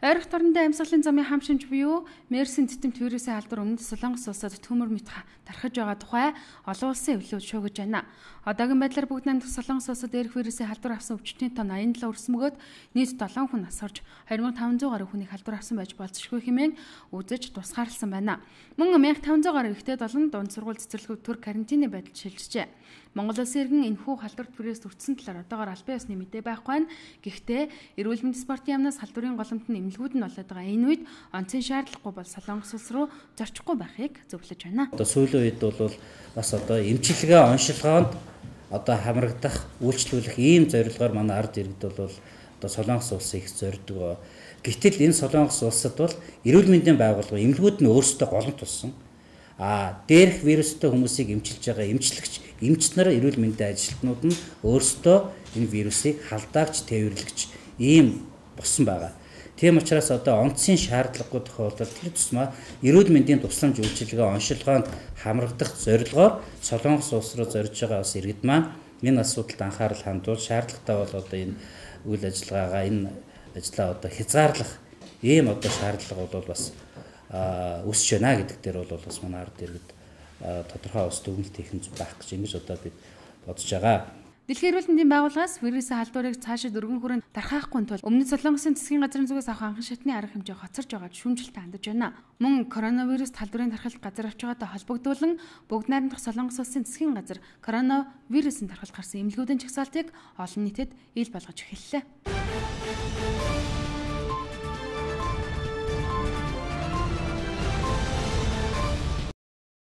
Ойрох дорнодын амьсгалын замын хам шинж буюу Мерсийн титэмт вирусын халдвар өмнөд Солонгос улсад төмөр мэт тархаж байгаа тухай олон улсын эвлэлүүд шуугиж байна. Одоогийн байдлаар бүгд найрамдах Солонгос улсад эрх вирусын халдвар авсан өвчтөний тоо 87 өрсөн бөгөөд нийт 7 хүн нас орж 2500 гаруй хүнийг халдвар авсан байж болзошгүй хэмээн үзэж тусгаарласан байна. Мөн 1500 гаруй ихтэй долон дунд сургууль цэцэрлэгүүд төр карантины байдалд шилжжээ. Монгол улсын иргэн энэхүү халдварт вирус өртсөн талаар одоогоор албан ёсны мэдээ байхгүй нь. Гэхдээ эрүүл мэндийн спортын яамнаас халдварын голомт нь эмнэлгүүд нь болоод байгаа энэ үед онцгийн шаардлагагүй бол Солонгос улс руу зорчихгүй байхыг зөвлөж байна. Одоо сүүлийн үед бол бас одоо эмчилгээ оншилгоонд одоо хамрагдах, үйлчлүүлэх ийм зорилгоор манай ард иргэд бол одоо Солонгос улсыг их зорддог. Гэтэл энэ Солонгос улсад бол эрүүл мэндийн байгууллага эмнэлгүүд нь өөрсдөө голомт тулсан. Дээрх вирустай хүмүүсийг эмчилж байгаа эмч нар эрүүл мэндийн ажилтнууд нь өөрсдөө энэ вирусыг халдаагч, тээвэрлэгч ийм болсон байгаа. Тийм учраас одоо онцгийн шаардлагагүй тохиолдолд тэр тусмаа эрүүл мэндийн тусламж үйлчилгээ оншилгоонд хамрагдах зорилгоор Солонгос улс руу зорж байгаа бас иргэд маань энэ асуудалд анхаарал хандуул шаардлагатай бол одоо энэ үйл ажиллагаагаа энэ ажлаа одоо хязгаарлах ийм одоо шаардлага бол бас өсөж байна гэдэг дээр бол бас манай ард иргэд тодорхой ус дүгнэлт хийх нь байх гэж ингэж одоо бид бодож байгаа. Дэлхийн эрүүл мэндийн байгууллагаас вирусын халдварыг цаашид өргөн хүрээнд дархаахгүй тул өмнөд Солонгосын засгийн газрын зүгээс авах анхан шатны арга хэмжээ хоцорж байгаад шүүмжлэлтэй хандаж байна. Мөн коронавирус халдварын тархалт газар авч байгаатай холбогдуулан бүгд найрамдах Солонгос улсын засгийн газар коронавирусын тархалт гарсан эмнэлгүүдийн жагсаалтыг олон нийтэд ил болгож эхэллээ.